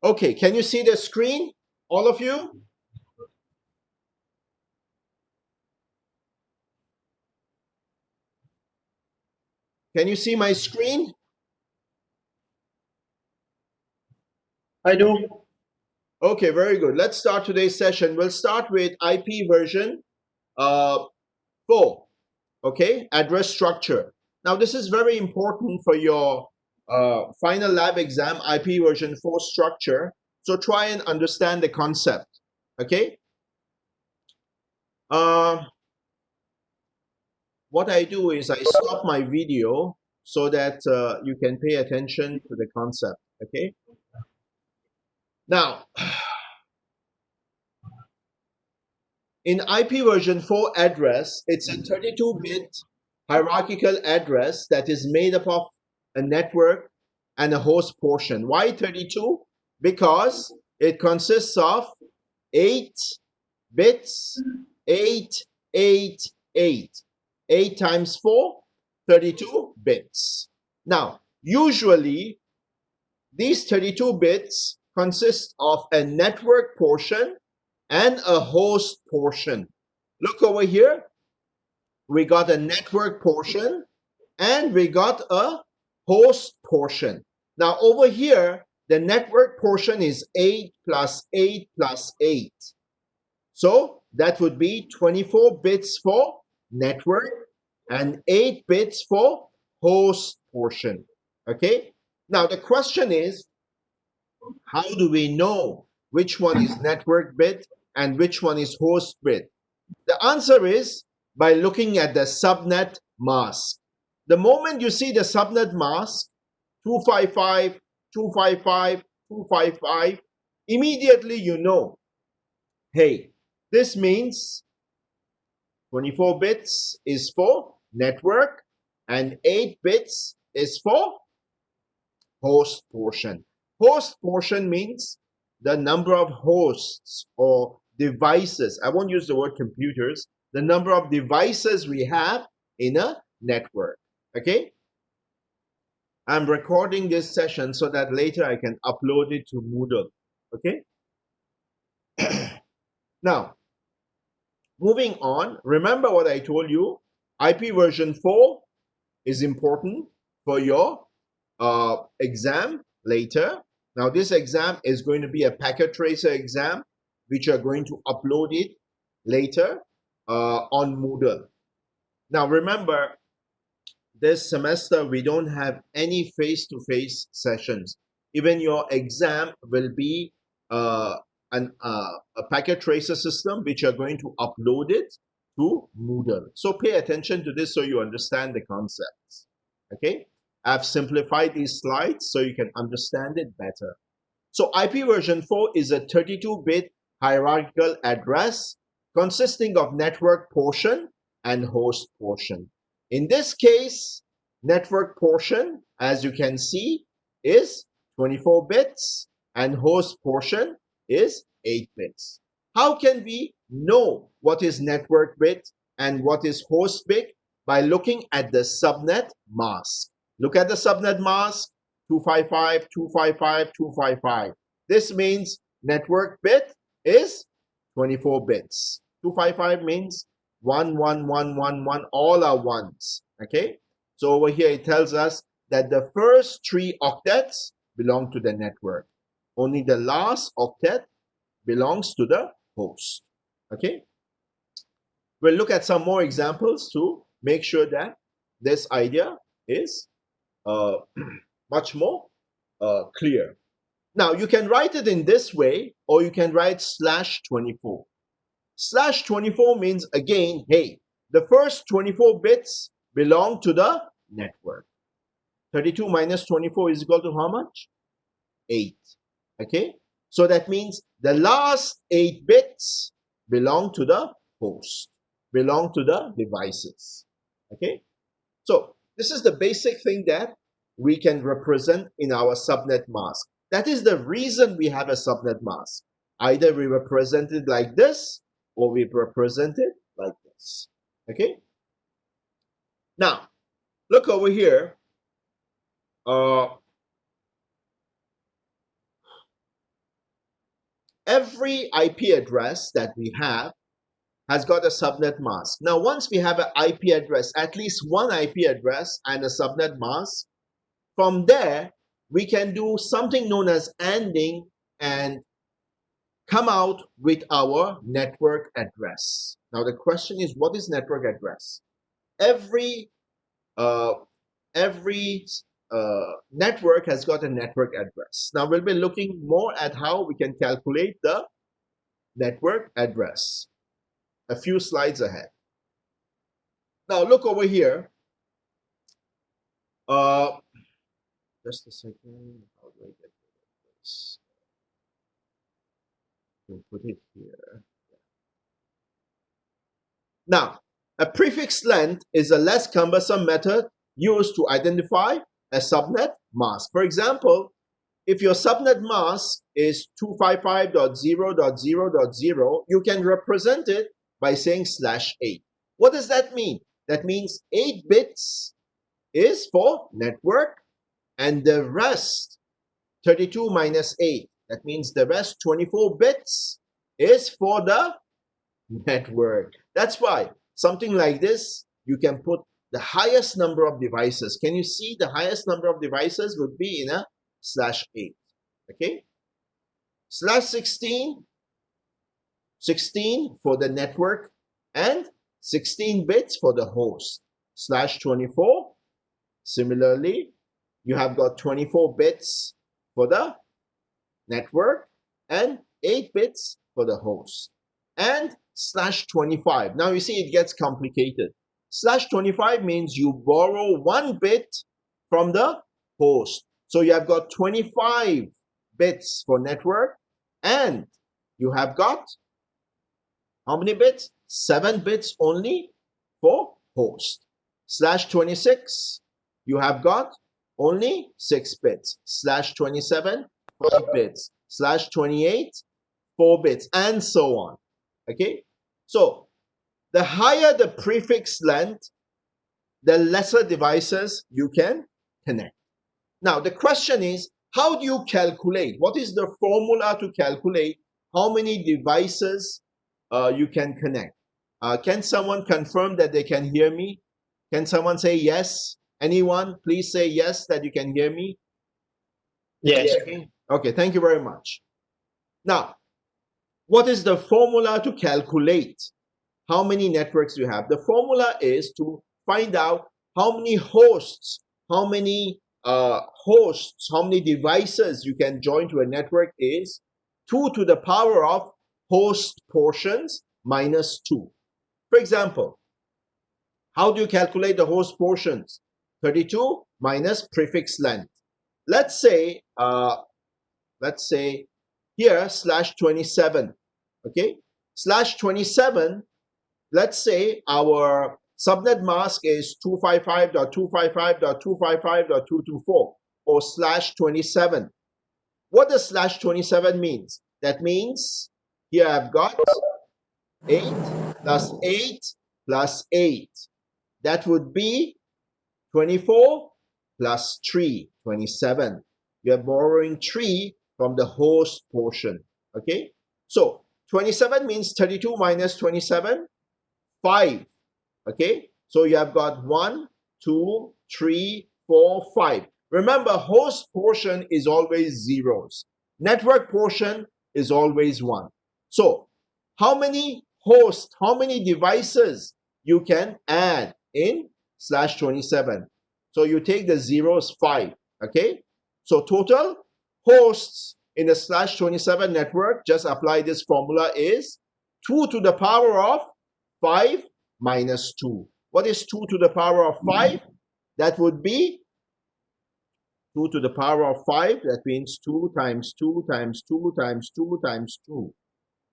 Okay, can you see the screen, all of you? Can you see my screen? I do. Okay, very good. Let's start today's session. We'll start with IP version uh, 4, okay, address structure. Now, this is very important for your final lab exam, IP version 4 structure. So try and understand the concept, okay? Uh, what I do is I stop my video so that you can pay attention to the concept, okay? Now, in IP version 4 address, it's a 32-bit hierarchical address that is made up of a network and a host portion. Why 32? Because it consists of 8 bits, 8, 8, 8. 8 times 4, 32 bits. Now, usually these 32 bits consist of a network portion and a host portion. Look over here. We got a network portion and we got a host portion. Now over here, the network portion is 8 plus 8 plus 8. So that would be 24 bits for network and 8 bits for host portion. Okay. Now the question is, how do we know which one is network bit and which one is host bit? The answer is by looking at the subnet mask. The moment you see the subnet mask, 255, 255, 255, immediately you know, hey, this means 24 bits is for network and 8 bits is for host portion. Host portion means the number of hosts or devices. I won't use the word computers. The number of devices we have in a network. Okay? I'm recording this session so that later I can upload it to Moodle. Okay? Now, moving on, remember what I told you. IP version 4 is important for your exam later. Now, this exam is going to be a packet tracer exam, which are going to upload it later on Moodle. Now, remember, this semester we don't have any face-to-face sessions. Even your exam will be uh, a packet tracer system, which are going to upload it to Moodle. So pay attention to this so you understand the concepts. Okay, I've simplified these slides so you can understand it better. So IP version 4 is a 32-bit hierarchical address consisting of network portion and host portion. In this case, network portion, as you can see, is 24 bits and host portion is 8 bits. How can we know what is network bit and what is host bit? By looking at the subnet mask. Look at the subnet mask, 255, 255, 255. This means network bit is 24 bits. 255 means 1, 1, 1, 1, 1, all are ones. Okay? So over here it tells us that the first 3 octets belong to the network. Only the last octet belongs to the host. Okay? We'll look at some more examples to make sure that this idea is uh, much more clear. Now, you can write it in this way, or you can write /24. /24 means, again, hey, the first 24 bits belong to the network. 32 minus 24 is equal to how much? 8. Okay? So that means the last 8 bits belong to the host, belong to the devices. Okay? So this is the basic thing that we can represent in our subnet mask. That is the reason we have a subnet mask. Either we represent it like this or we represent it like this. Okay? Now, look over here. every IP address that we have has got a subnet mask. Now, once we have an IP address, at least one IP address and a subnet mask, from there, we can do something known as ANDing and come out with our network address. Now, the question is, what is network address? Every uh, every network has got a network address. Now, we'll be looking more at how we can calculate the network address a few slides ahead. Now, look over here. Just a second. How do I get this? We'll put it here. Now, a prefix length is a less cumbersome method used to identify a subnet mask. For example, if your subnet mask is 255.0.0.0, you can represent it by saying /8. What does that mean? That means 8 bits is for network, and the rest, 32 minus 8, that means the rest 24 bits is for the network. That's why something like this, you can put the highest number of devices. Can you see the highest number of devices would be in a /8? Okay. /16, 16 for the network and 16 bits for the host. /24, similarly, you have got 24 bits for the network and 8 bits for the host. And /25. Now you see it gets complicated. /25 means you borrow 1 bit from the host. So you have got 25 bits for network, and you have got how many bits? 7 bits only for host. /26, you have got only 6 bits. /27, 5 bits. /28, 4 bits, and so on. Okay, so the higher the prefix length, the lesser devices you can connect. Now, the question is, how do you calculate? What is the formula to calculate how many devices you can connect? Can someone confirm that they can hear me? Can someone say yes? Anyone, please say yes that you can hear me. Yes. Okay, thank you very much. Now, what is the formula to calculate how many networks you have? The formula is to find out how many hosts, how many devices you can join to a network is 2 to the power of host portions minus 2. For example, how do you calculate the host portions? 32 minus prefix length. Let's say here /27. Okay, /27, let's say our subnet mask is 255.255.255.224 or /27. What does /27 means? That means here I've got 8 plus 8 plus 8. That would be 24 plus 3, 27. You are borrowing 3 from the host portion. Okay, so 27 means 32 minus 27, 5. Okay, so you have got 1, 2, 3, 4, 5. Remember, host portion is always zeros. Network portion is always 1. So how many hosts, how many devices you can add in /27? So you take the zeros, 5. Okay, so total hosts in the /27 network, just apply this formula, is 2 to the power of 5 minus 2. What is 2 to the power of 5? That would be 2 to the power of 5. That means 2 times 2 times 2 times 2 times 2.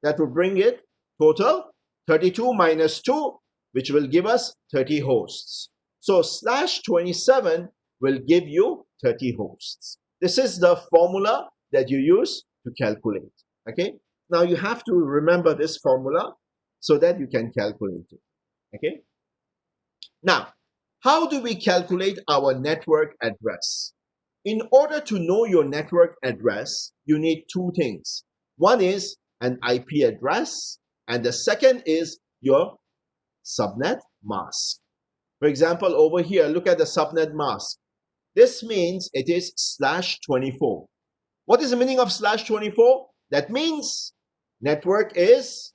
That would bring it total 32 minus 2, which will give us 30 hosts. So /27 will give you 30 hosts. This is the formula that you use to calculate. Okay, now you have to remember this formula so that you can calculate it. Okay, now how do we calculate our network address? In order to know your network address, you need 2 things. One is an IP address, and the second is your subnet mask. For example, over here, look at the subnet mask. This means it is /24. What is the meaning of /24? That means network is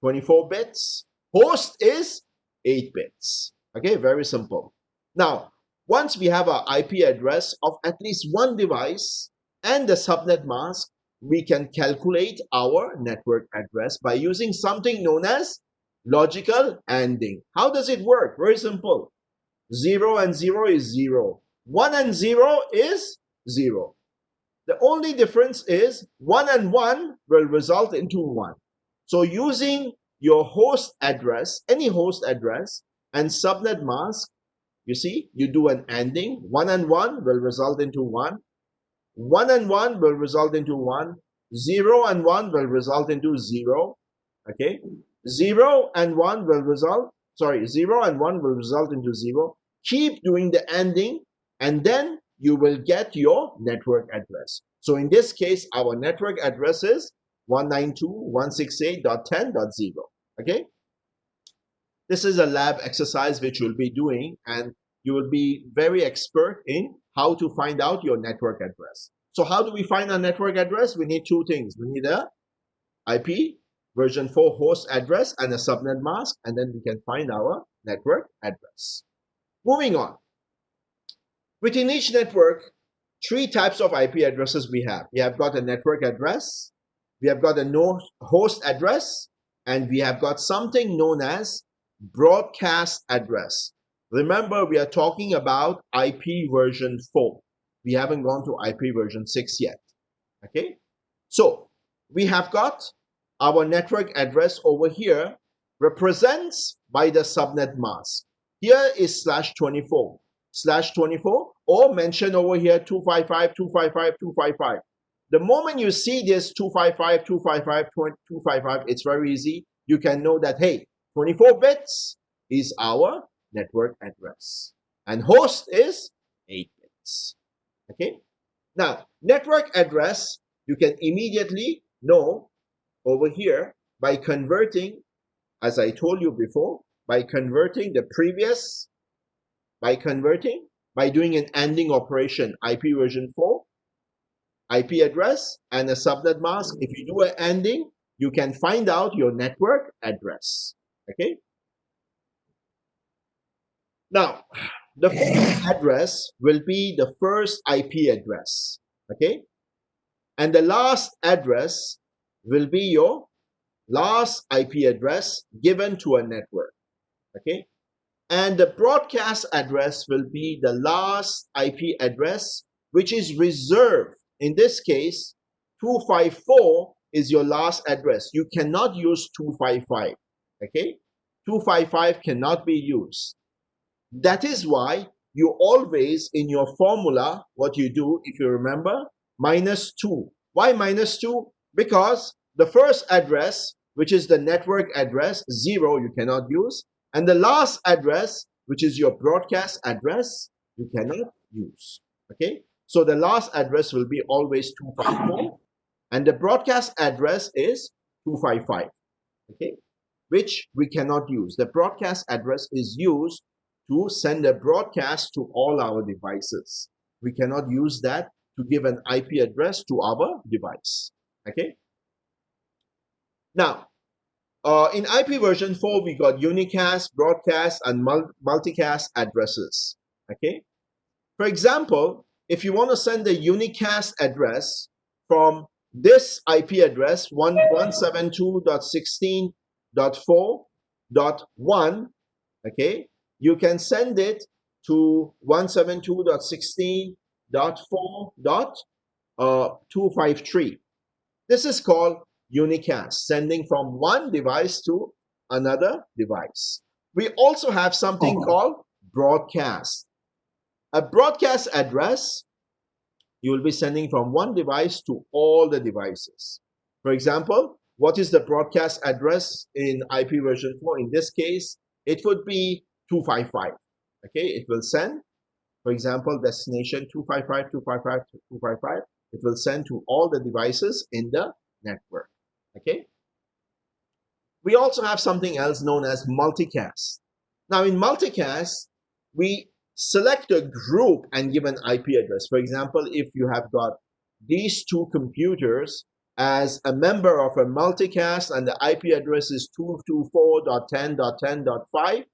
24 bits, host is 8 bits. Okay, very simple. Now, once we have our IP address of at least one device and the subnet mask, we can calculate our network address by using something known as logical ANDing. How does it work? Very simple. 0 and 0 is 0. 1 and 0 is 0. The only difference is 1 and 1 will result into 1. So using your host address, any host address, and subnet mask, you see, you do an ANDing. 1 and 1 will result into 1. 1 and 1 will result into 1. 0 and 1 will result into 0. Okay? 0 and 1 will result, 0 and 1 will result into 0. Keep doing the ANDing, and then you will get your network address. So in this case, our network address is 192.168.10.0. Okay? This is a lab exercise which you'll be doing, and you will be very expert in how to find out your network address. So how do we find our network address? We need two things. We need a IP version 4 host address and a subnet mask, and then we can find our network address. Moving on. Within each network, three types of IP addresses we have. We have got a network address, we have got a host address, and we have got something known as broadcast address. Remember, we are talking about IP version 4. We haven't gone to IP version 6 yet. Okay? So, we have got our network address over here represents by the subnet mask. Here is /24. /24, or mention over here 255.255.255. The moment you see this 255.255.255, it's very easy. You can know that, hey, 24 bits is our network address. And host is 8 bits. Okay? Now, network address, you can immediately know over here by converting, as I told you before, by converting the previous, by doing an ANDing operation, IP version 4, IP address, and a subnet mask. If you do an ANDing, you can find out your network address. Okay? Now, the first address will be the first IP address. Okay? And the last address will be your last IP address given to a network. Okay? And the broadcast address will be the last IP address which is reserved. In this case, 254 is your last address. You cannot use 255. Okay? 255 cannot be used. That is why you always, in your formula, what you do, if you remember, -2. Why -2? Because the first address, which is the network address, 0, you cannot use. And the last address, which is your broadcast address, you cannot use. Okay? So the last address will be always 254. And the broadcast address is 255. Okay? Which we cannot use. The broadcast address is used to send a broadcast to all our devices. We cannot use that to give an IP address to our device. Okay? Now, in IP version 4, we got unicast, broadcast, and multicast addresses. Okay? For example, if you want to send a unicast address from this IP address, 172.16.4.1, okay, you can send it to 172.16.4.253. This is called unicast, sending from one device to another device. We also have something called broadcast. A broadcast address, you will be sending from one device to all the devices. For example, what is the broadcast address in IP version 4? In this case, it would be 255. Okay, it will send, for example, destination 255.255.255. It will send to all the devices in the network. Okay. We also have something else known as multicast. Now in multicast, we select a group and give an IP address. For example, if you have got these two computers as a member of a multicast and the IP address is 224.10.10.5,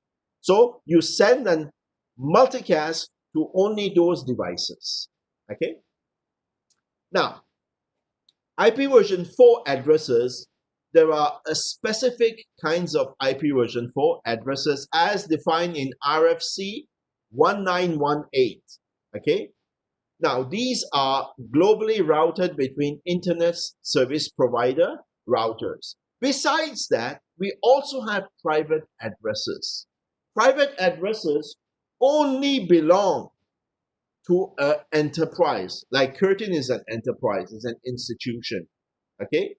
so you send a multicast to only those devices. Okay. Now, IP version 4 addresses, there are a specific kinds of IP version 4 addresses as defined in RFC 1918. Okay. Now, these are globally routed between internet service provider routers. Besides that, we also have private addresses. Private addresses only belong to an enterprise. Like Curtin is an enterprise, is an institution. Okay.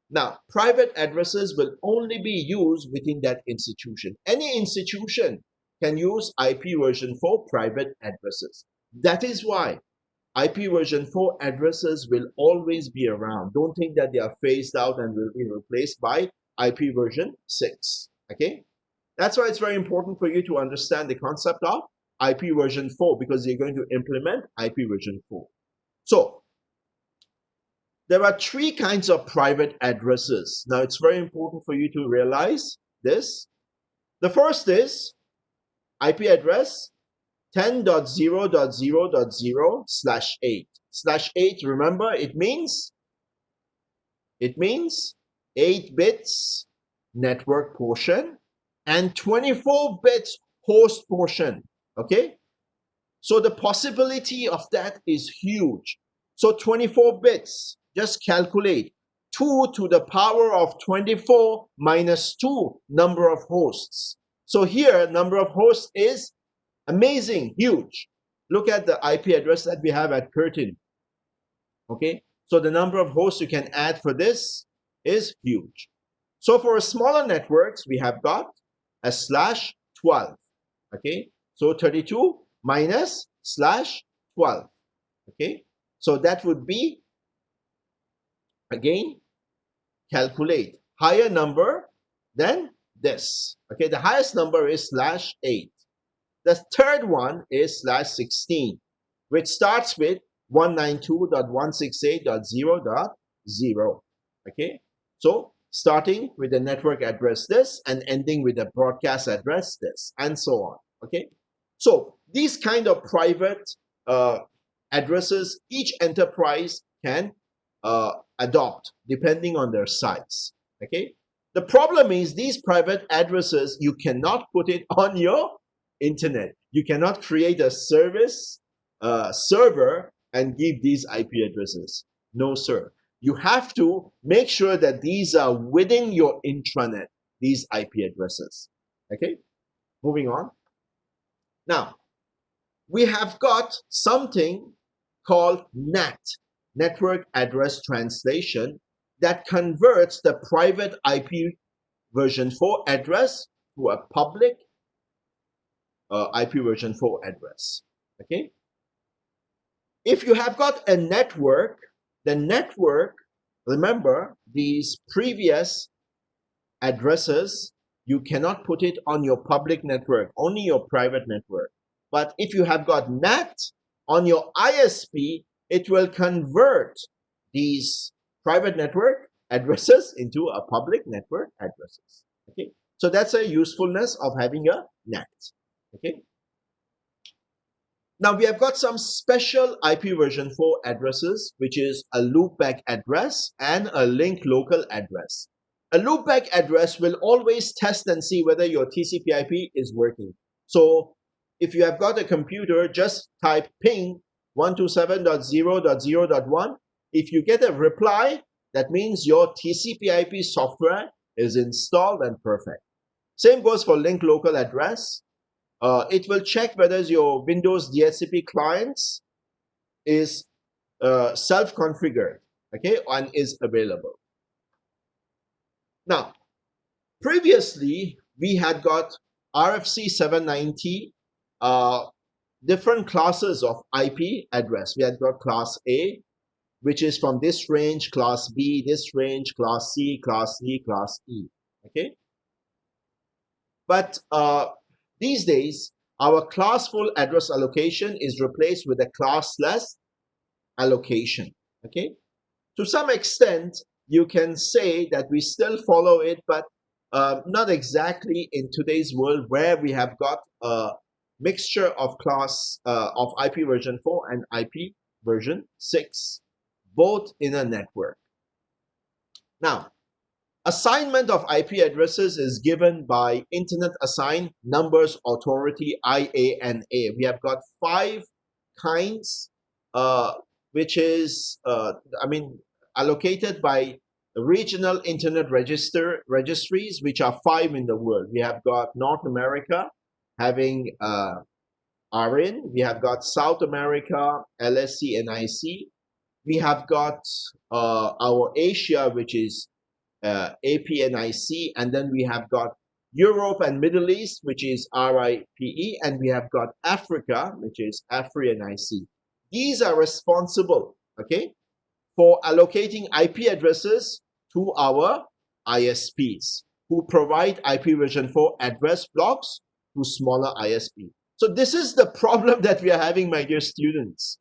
Now, private addresses will only be used within that institution. Any institution can use IP version 4 private addresses. That is why IP version 4 addresses will always be around. Don't think that they are phased out and will be replaced by IP version 6. Okay? That's why it's very important for you to understand the concept of IP version 4 because you're going to implement IP version 4. So, there are three kinds of private addresses. Now, it's very important for you to realize this. The first is IP address 10.0.0.0/8. /8, remember, it means 8 bits network portion and 24 bits host portion. Okay? So the possibility of that is huge. So 24 bits, just calculate 2 to the power of 24 minus 2 number of hosts. So here, number of hosts is amazing, huge. Look at the IP address that we have at Curtin. Okay, so the number of hosts you can add for this is huge. So for smaller networks, we have got a /12. Okay, so 32 minus /12. Okay, so that would be, again, calculate higher number than this. Okay, the highest number is /8. The third one is /16, which starts with 192.168.0.0. Okay, so starting with the network address this and ending with the broadcast address this, and so on. Okay, so these kind of private addresses, each enterprise can adopt depending on their size. Okay, the problem is these private addresses, you cannot put it on your internet. You cannot create a service server and give these IP addresses. No, sir. You have to make sure that these are within your intranet, these IP addresses. Okay, moving on. Now, we have got something called NAT, Network Address Translation, that converts the private IP version 4 address to a public IP version 4 address. Okay. If you have got a network, the network, remember these previous addresses, you cannot put it on your public network, only your private network. But if you have got NAT on your ISP, it will convert these private network addresses into a public network addresses. Okay. So that's a usefulness of having a NAT. Okay. Now we have got some special IP version 4 addresses, which is a loopback address and a link local address. A loopback address will always test and see whether your TCP/IP is working. So if you have got a computer, just type ping 127.0.0.1. If you get a reply, that means your TCP/IP software is installed and perfect. Same goes for link local address. It will check whether your Windows DHCP clients is self-configured, okay, and is available. Now, previously we had got RFC 790 different classes of IP address. We had got class A, which is from this range, class B, this range, class C, class D, class E. Okay. But these days, our classful address allocation is replaced with a classless allocation. Okay. To some extent, you can say that we still follow it, but not exactly in today's world where we have got a mixture of of IP version 4 and IP version 6, both in a network. Now, assignment of IP addresses is given by Internet Assigned Numbers Authority, IANA. We have got 5 kinds, which is, allocated by regional Internet registries, which are 5 in the world. We have got North America having RIN. We have got South America, LSC, NIC. We have got our Asia, which is APNIC, and then we have got Europe and Middle East, which is RIPE, and we have got Africa, which is AFRINIC. These are responsible, okay, for allocating IP addresses to our ISPs, who provide IP version 4 address blocks to smaller ISP. So this is the problem that we are having, my dear students.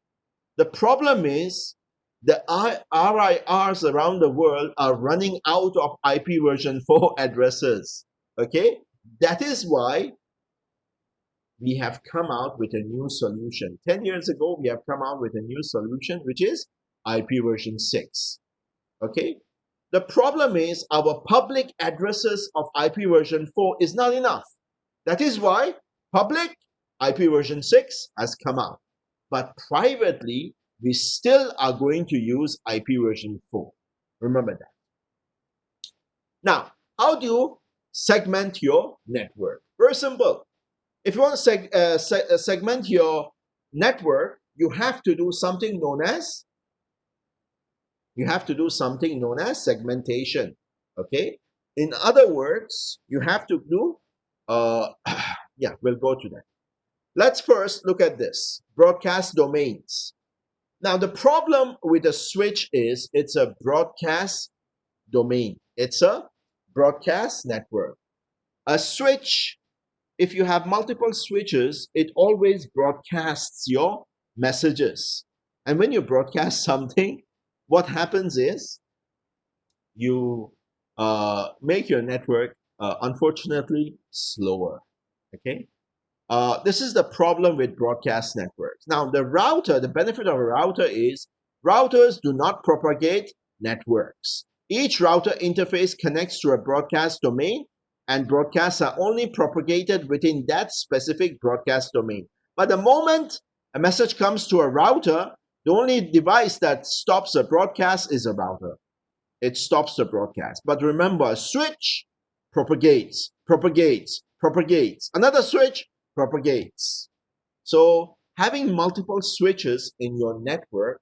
The problem is the RIRs around the world are running out of IP version 4 addresses. Okay, that is why we have come out with a new solution. 10 years ago, we have come out with a new solution, which is IP version 6. Okay, the problem is our public addresses of IP version 4 is not enough. That is why public IP version 6 has come out. But privately, we still are going to use IP version 4. Remember that. Now, how do you segment your network? Very simple. If you want to segment your network, you have to do something known as segmentation. Okay. In other words, you have to do yeah, we'll go to that. Let's first look at this broadcast domains. Now, the problem with a switch is it's a broadcast domain. It's a broadcast network. A switch, if you have multiple switches, it always broadcasts your messages. And when you broadcast something, what happens is you make your network, unfortunately, slower. Okay? This is the problem with broadcast networks. Now, the benefit of a router is routers do not propagate networks. Each router interface connects to a broadcast domain, and broadcasts are only propagated within that specific broadcast domain. But the moment a message comes to a router, the only device that stops a broadcast is a router. It stops the broadcast. But remember, a switch propagates. Another switch propagates. So having multiple switches in your network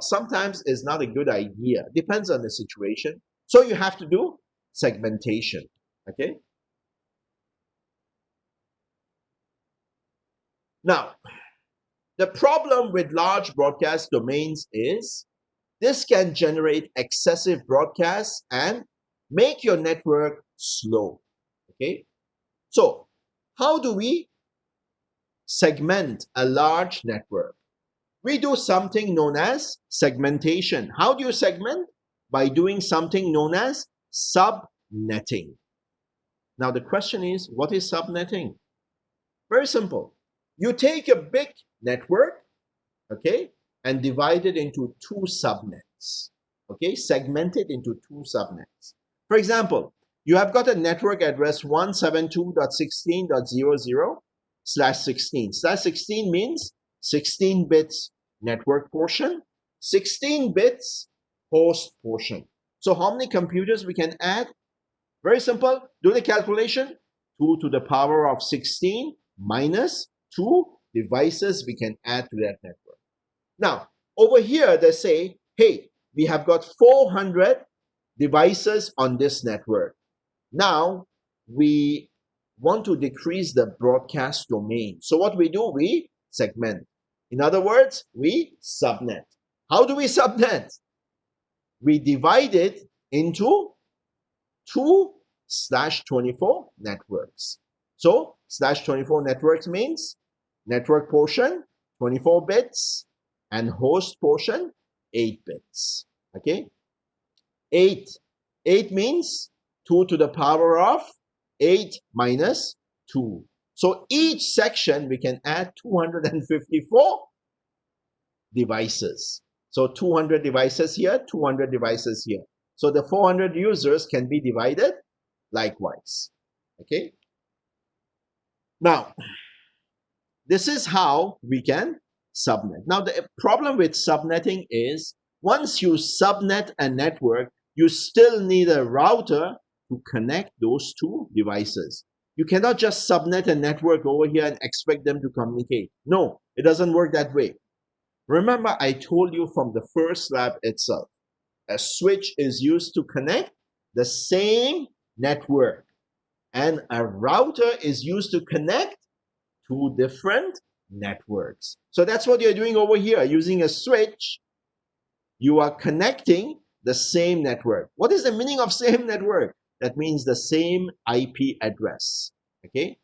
sometimes is not a good idea. Depends on the situation. So you have to do segmentation. Okay. Now, the problem with large broadcast domains is this can generate excessive broadcasts and make your network slow. Okay. So how do we segment a large network? We do something known as segmentation. How do you segment? By doing something known as subnetting. Now the question is, what is subnetting? Very simple. You take a big network, okay, and divide it into 2 subnets. Okay, segment it into 2 subnets. For example, you have got a network address 172.16.00/16. /16 means 16 bits network portion, 16 bits host portion. So how many computers we can add? Very simple. Do the calculation. 2 to the power of 16 minus 2 devices we can add to that network. Now, over here they say, hey, we have got 400 devices on this network. Now, we want to decrease the broadcast domain. So what we do, we segment. In other words, we subnet. How do we subnet? We divide it into 2/24 networks. So /24 networks means network portion 24 bits and host portion 8 bits. Okay, 8 means 2 to the power of 8 minus 2. So each section we can add 254 devices. So 200 devices here, 200 devices here. So the 400 users can be divided likewise. Okay. Now, this is how we can subnet. Now, the problem with subnetting is once you subnet a network, you still need a router to connect those two devices. You cannot just subnet a network over here and expect them to communicate. No, it doesn't work that way. Remember, I told you from the first lab itself, a switch is used to connect the same network, and a router is used to connect two different networks. So that's what you're doing over here. Using a switch, you are connecting the same network. What is the meaning of same network? That means the same IP address. Okay.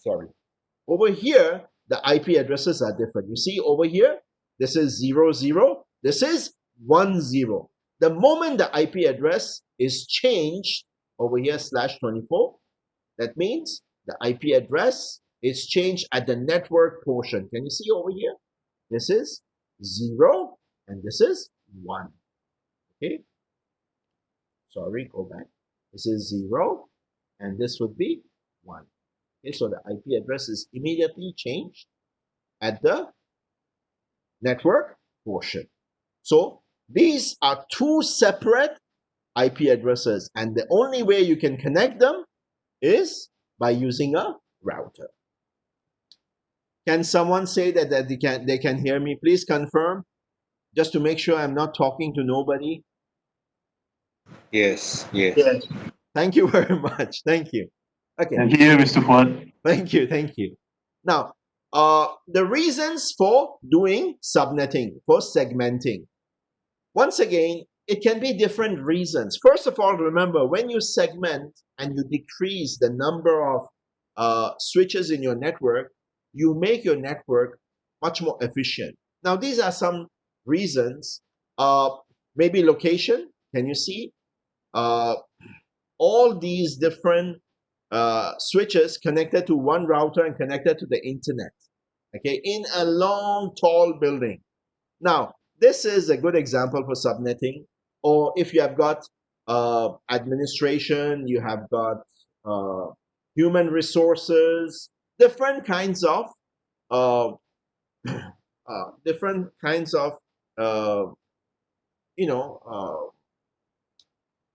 Sorry. Over here, the IP addresses are different. You see over here, this is 00, this is 10. The moment the IP address is changed over here /24, that means the IP address is changed at the network portion. Can you see over here? This is 0 and this is 1. Okay. Sorry, go back. This is 0 and this would be 1. Okay, so the IP address is immediately changed at the network portion. So these are two separate IP addresses, and the only way you can connect them is by using a router. Can someone say that they can hear me? Please confirm, just to make sure I'm not talking to nobody. Yes. Yes. Thank you very much. Thank you. Okay. And here, Mr. Foad. Thank you. Thank you. Now, the reasons for doing subnetting, for segmenting. Once again, it can be different reasons. First of all, remember, when you segment and you decrease the number of switches in your network, you make your network much more efficient. Now, these are some reasons. Maybe location. Can you see? All these different switches connected to one router and connected to the internet, okay, in a long, tall building. Now, this is a good example for subnetting. Or if you have got administration, you have got human resources, different kinds of different kinds of you know,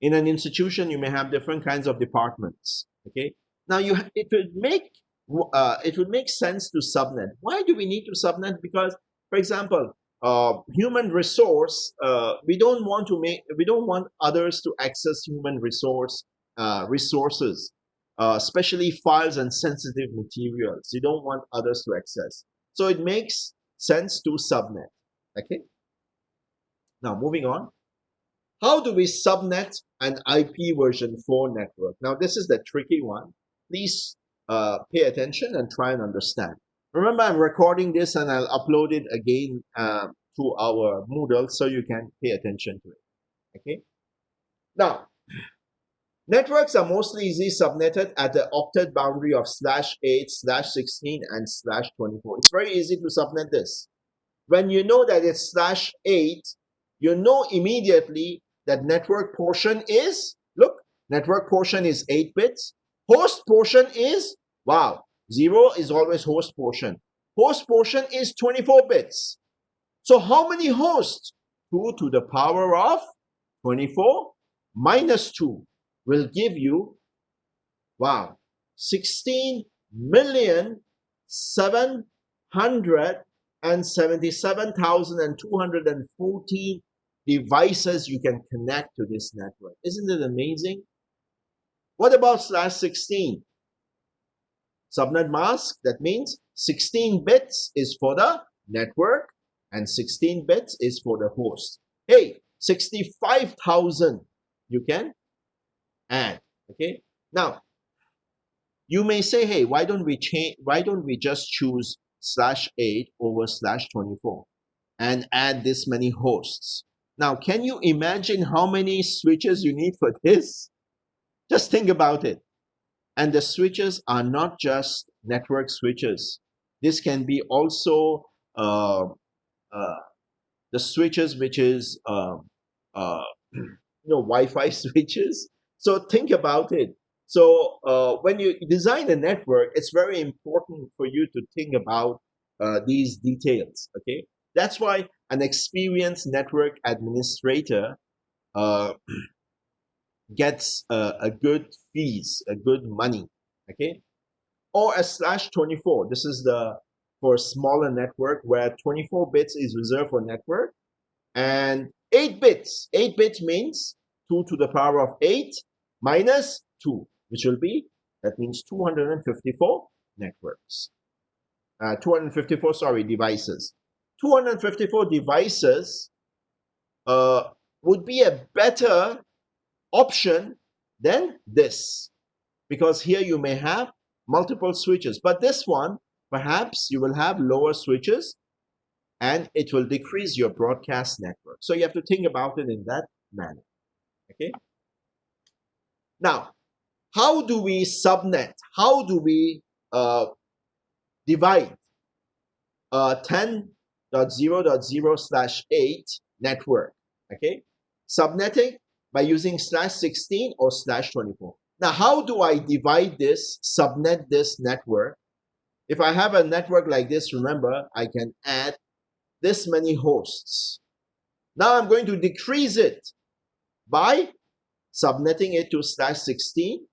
in an institution, you may have different kinds of departments. Okay. Now, it would make sense to subnet. Why do we need to subnet? Because, for example, human resource, we don't want others to access human resources, especially files and sensitive materials. You don't want others to access. So it makes sense to subnet. Okay. Now, moving on. How do we subnet an IPv4 network? Now, this is the tricky one. Please pay attention and try and understand. Remember, I'm recording this and I'll upload it again to our Moodle so you can pay attention to it. Okay. Now, networks are mostly easily subnetted at the octet boundary of /8, /16, and /24. It's very easy to subnet this. When you know that it's /8, you know immediately that network portion is, look, network portion is 8 bits. Host portion is, wow, 0 is always host portion. Host portion is 24 bits. So how many hosts? 2 to the power of 24 minus 2 will give you, wow, 16,777,214 devices you can connect to this network. Isn't it amazing? What about /16? Subnet mask, that means 16 bits is for the network, and 16 bits is for the host. Hey, 65,000 you can add. Okay. Now you may say, hey, why don't we just choose /8 over /24 and add this many hosts? Now, can you imagine how many switches you need for this? Just think about it. And the switches are not just network switches. This can be also the switches which is Wi-Fi switches. So think about it. So when you design a network, it's very important for you to think about these details. Okay, that's why an experienced network administrator uh, gets a good fees, a good money. Okay, or a /24. This is the for smaller network where 24 bits is reserved for network, and 8 bits. 8 bits means 2 to the power of 8 minus 2, which will be, that means 254 networks. 254, sorry, devices. 254 devices would be a better option than this, because here you may have multiple switches, but this one, perhaps you will have lower switches and it will decrease your broadcast network. So you have to think about it in that manner. Okay. Now, how do we subnet? How do we divide 10.0.0/8 network? Okay. Subnetting by using /16 or /24. Now, how do I divide this, subnet this network? If I have a network like this, remember, I can add this many hosts. Now I'm going to decrease it by subnetting it to /16.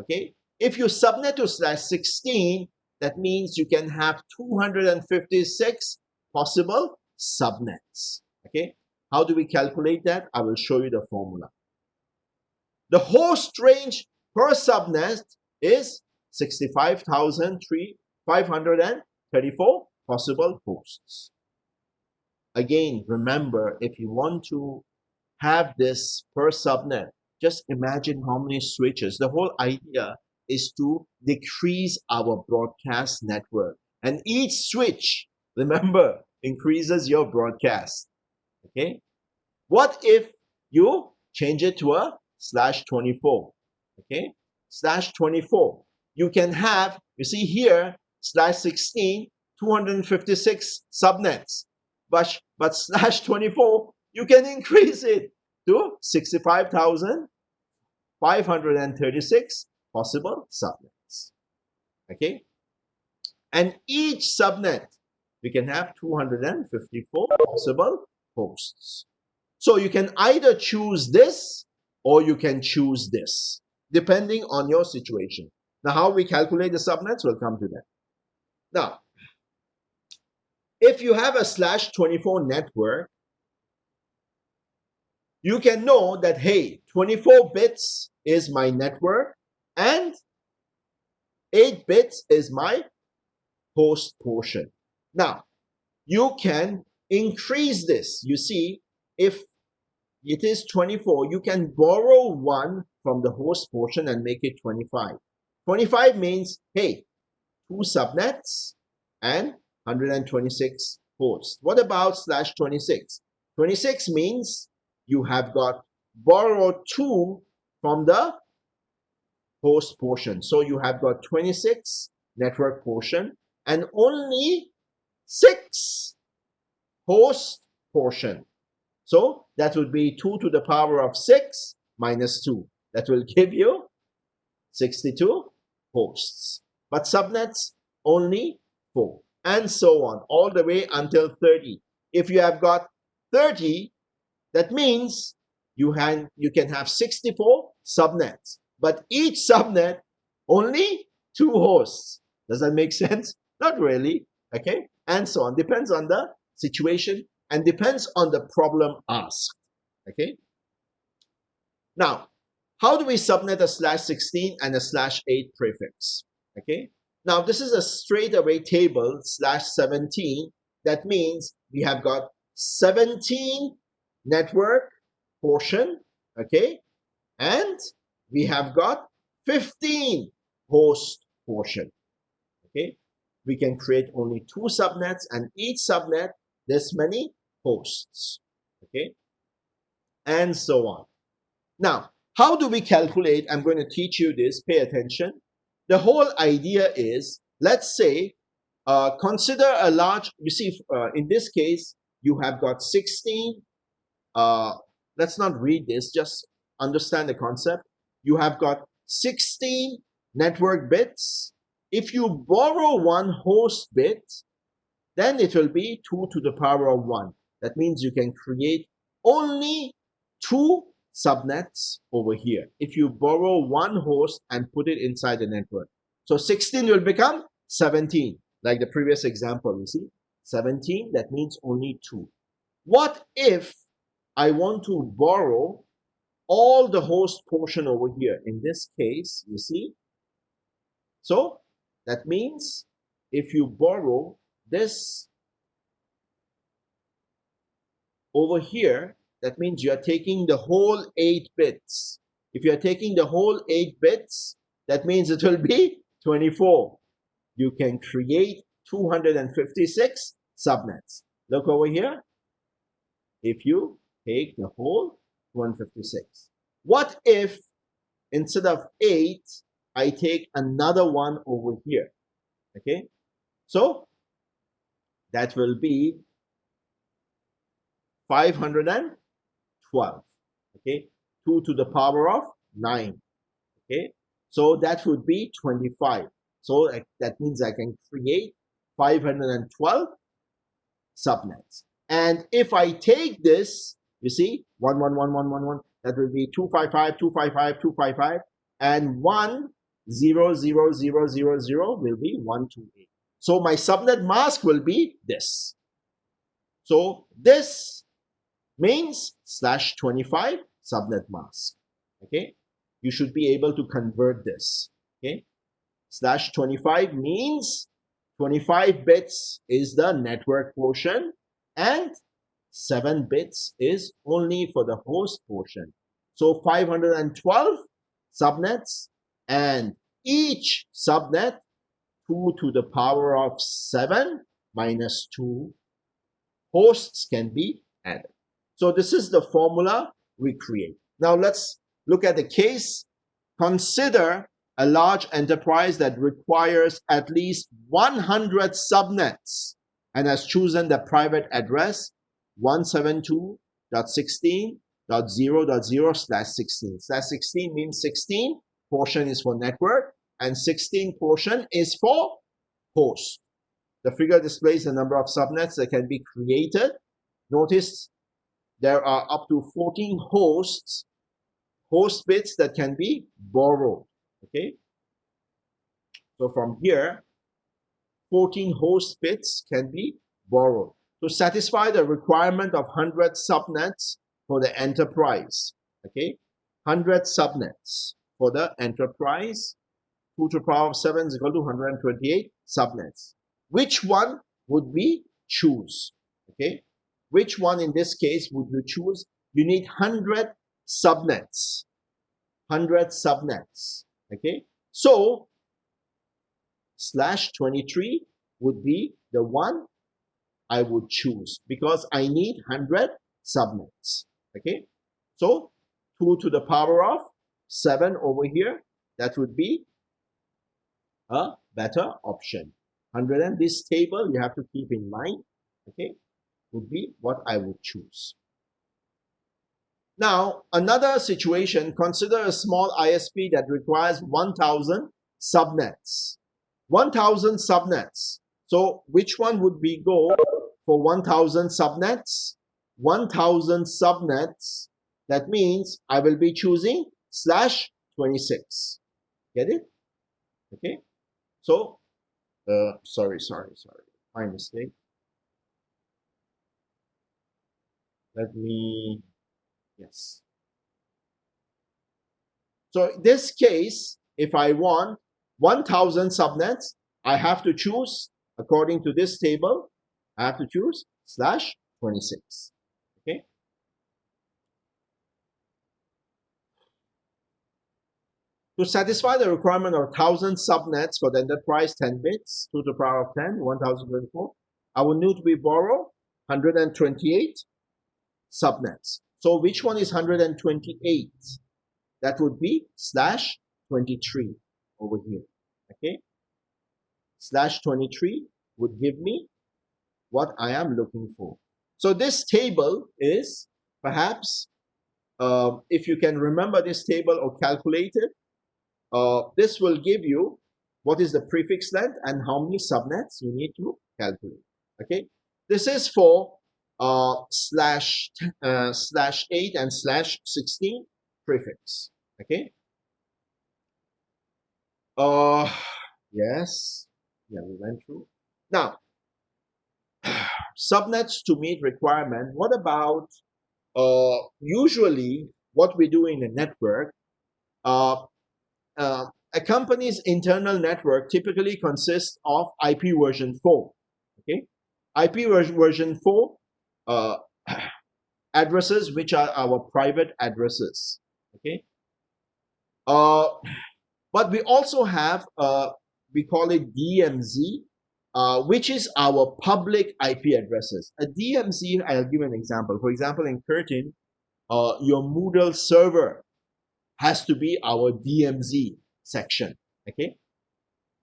Okay. If you subnet to /16, that means you can have 256 possible subnets. Okay. How do we calculate that? I will show you the formula. The host range per subnet is 65,534 possible hosts. Again, remember, if you want to have this per subnet, just imagine how many switches. The whole idea is to decrease our broadcast network. And each switch, remember, increases your broadcast. Okay? What if you change it to a /24? Okay? /24. You can have, you see here, /16, 256 subnets. But /24, you can increase it to 65,536 possible subnets. Okay? And each subnet, we can have 254 possible hosts. So you can either choose this or you can choose this, depending on your situation. Now, how we calculate the subnets, we'll come to that. Now, if you have a /24 network, you can know that, hey, 24 bits is my network and 8 bits is my host portion. Now, you can increase this. You see, if it is 24, you can borrow 1 from the host portion and make it 25. 25 means, hey, 2 subnets and 126 hosts. What about /26? 26 means you have got borrowed 2 from the host portion. So you have got 26 network portion and only 6 host portion. So that would be 2 to the power of 6 minus 2. That will give you 62 hosts. But subnets, only 4. And so on, all the way until 30. If you have got 30, that means you can have 64 subnets. But each subnet, only 2 hosts. Does that make sense? Not really. Okay? And so on. Depends on the situation and depends on the problem asked. Okay? Now, how do we subnet a /16 and a /8 prefix? Okay? Now, this is a straightaway table /17. that means we have got 17 network portion, okay, and we have got 15 host portion, okay. We can create only 2 subnets, and each subnet this many hosts, okay, and so on. Now, how do we calculate? I'm going to teach you this. Pay attention. The whole idea is, let's say, consider a large, you see, in this case, you have got 16, let's not read this, just understand the concept. You have got 16 network bits. If you borrow one host bit, then it will be 2 to the power of 1. That means you can create only 2 subnets over here if you borrow one host and put it inside the network. So 16 will become 17, like the previous example, you see. 17, that means only 2. What if I want to borrow all the host portion over here? In this case, you see. So that means if you borrow this over here, that means you are taking the whole 8 bits. If you are taking the whole 8 bits, that means it will be 24. You can create 256 subnets. Look over here. If you take the whole 256. What if instead of 8, I take another one over here? Okay. So that will be 512. Okay. 2 to the power of 9. Okay. So that would be 25. So that means I can create 512 subnets. And if I take this, you see, 1111111, that will be 255, 255, 255, and 1000000 will be 128. So my subnet mask will be this. So this means /25 subnet mask. Okay, you should be able to convert this. Okay, /25 means 25 bits is the network portion and 7 bits is only for the host portion. So 512 subnets, and each subnet 2 to the power of 7 minus 2 hosts can be added. So this is the formula we create. Now let's look at the case. Consider a large enterprise that requires at least 100 subnets and has chosen the private address 172.16.0.0/16. /16 means 16 portion is for network and 16 portion is for host. The figure displays the number of subnets that can be created. Notice there are up to 14 host bits that can be borrowed. Okay, so from here 14 host bits can be borrowed to satisfy the requirement of 100 subnets for the enterprise. Okay, 100 subnets for the enterprise. 2 to the power of 7 is equal to 128 subnets. Which one would we choose? Okay, which one in this case would you choose? You need 100 subnets. 100 subnets. Okay, so /23 would be the one I would choose because I need 100 subnets. Okay, so 2 to the power of 7 over here, that would be a better option. 100, and this table you have to keep in mind, okay, would be what I would choose. Now, another situation, consider a small ISP that requires 1,000 subnets. 1,000 subnets. So which one would we go for 1,000 subnets? 1,000 subnets. That means I will be choosing /26. Get it? Okay. So, sorry. My mistake. Let me, yes. So in this case, if I want 1,000 subnets, I have to choose according to this table I have to choose /26. Okay. To satisfy the requirement of 1,000 subnets for the enterprise 10 bits, 2 to the power of 10, 1024, I will need to borrow 128 subnets. So which one is 128? That would be /23 over here. Okay. /23 would give me what I am looking for. So this table is perhaps, if you can remember this table or calculate it, this will give you what is the prefix length and how many subnets you need to calculate. Okay, this is for /8 and /16 prefix. Okay. Yes. Yeah, we went through. Now, subnets to meet requirement. What about usually what we do in a network? A company's internal network typically consists of IP version 4. Okay, IP version 4 addresses, which are our private addresses. Okay, but we also have we call it DMZ, which is our public IP addresses. A DMZ, I'll give an example. For example, in Curtin, your Moodle server has to be our DMZ section. Okay,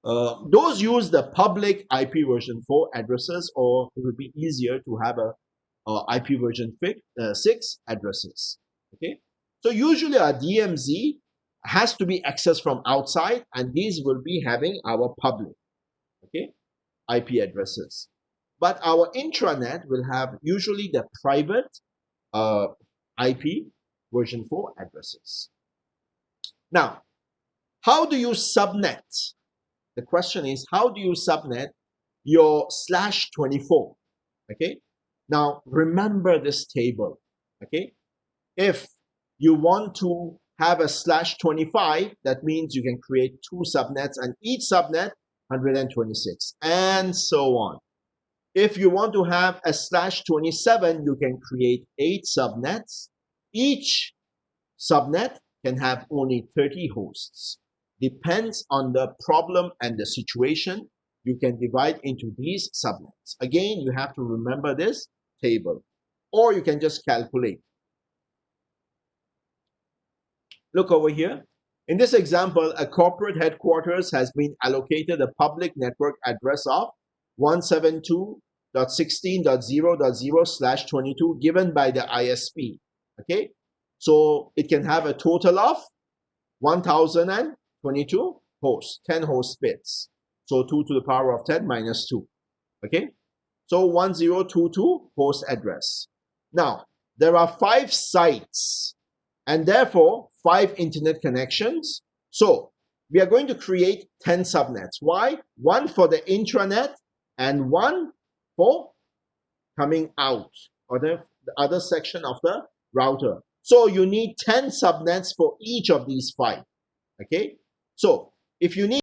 those use the public IP version 4 addresses, or it would be easier to have a IP version 6 addresses. Okay, so usually our DMZ has to be accessed from outside, and these will be having our public, okay, IP addresses. But our intranet will have usually the private IP version 4 addresses. Now, how do you subnet? The question is, how do you subnet your /24? Okay. Now, remember this table. Okay. If you want to have a /25, that means you can create 2 subnets, and each subnet 126, and so on. If you want to have a /27, you can create 8 subnets. Each subnet can have only 30 hosts. Depends on the problem and the situation. You can divide into these subnets. Again, you have to remember this table, or you can just calculate. Look over here. In this example, a corporate headquarters has been allocated a public network address of 172.16.0.0/22 given by the ISP. Okay, so it can have a total of 1022 hosts, 10 host bits. So 2 to the power of 10 minus 2. Okay, so 1022 host address. Now, there are 5 sites and therefore 5 internet connections. So we are going to create 10 subnets. Why? 1 for the intranet and 1 for coming out, or the other section of the router. So you need 10 subnets for each of these 5. Okay, so if you need,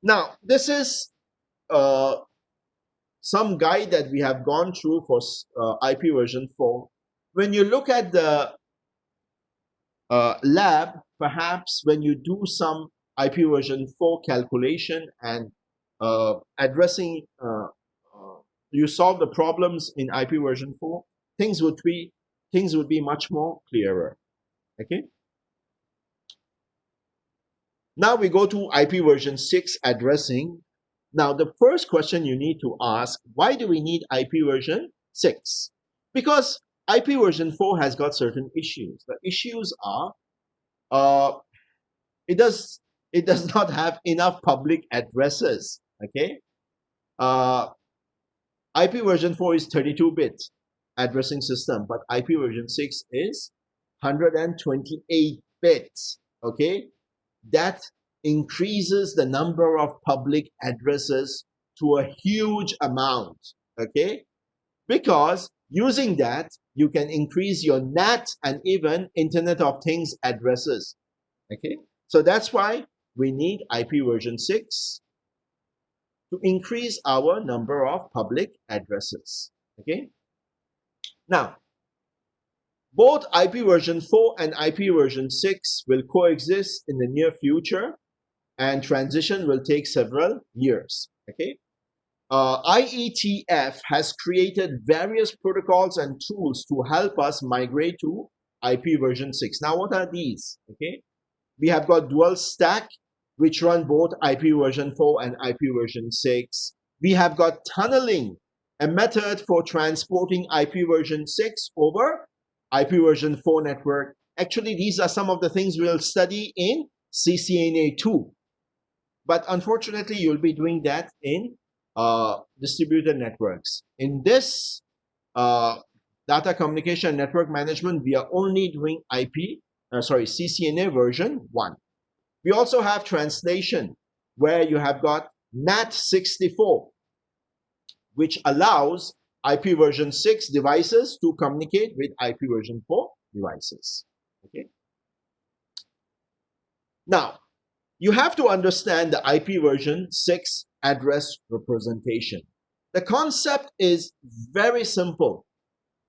now this is some guide that we have gone through for IP version 4. When you look at the lab, perhaps when you do some IP version 4 calculation and addressing, you solve the problems in IP version 4, things would be much more clearer. Okay. Now we go to IP version 6 addressing. Now the first question you need to ask, why do we need IP version 6? Because IP version 4 has got certain issues. The issues are it does not have enough public addresses. Okay, IP version 4 is 32-bit addressing system, but IP version 6 is 128 bits. Okay, that increases the number of public addresses to a huge amount. Okay, because using that you can increase your NAT and even Internet of Things addresses. Okay, so that's why we need IP version 6. to increase our number of public addresses. Okay. Now, both IP version 4 and IP version 6 will coexist in the near future, and transition will take several years. Okay. IETF has created various protocols and tools to help us migrate to IP version 6. Now, what are these? Okay. We have got dual stack, which run both IP version 4 and IP version 6. We have got tunneling, a method for transporting IP version 6 over IP version 4 network. Actually, these are some of the things we'll study in CCNA 2. But unfortunately, you'll be doing that in distributed networks. In this data communication network management, we are only doing CCNA version 1. We also have translation, where you have got NAT 64, which allows IP version 6 devices to communicate with IP version 4 devices. Okay. Now, you have to understand the IP version 6 address representation. The concept is very simple.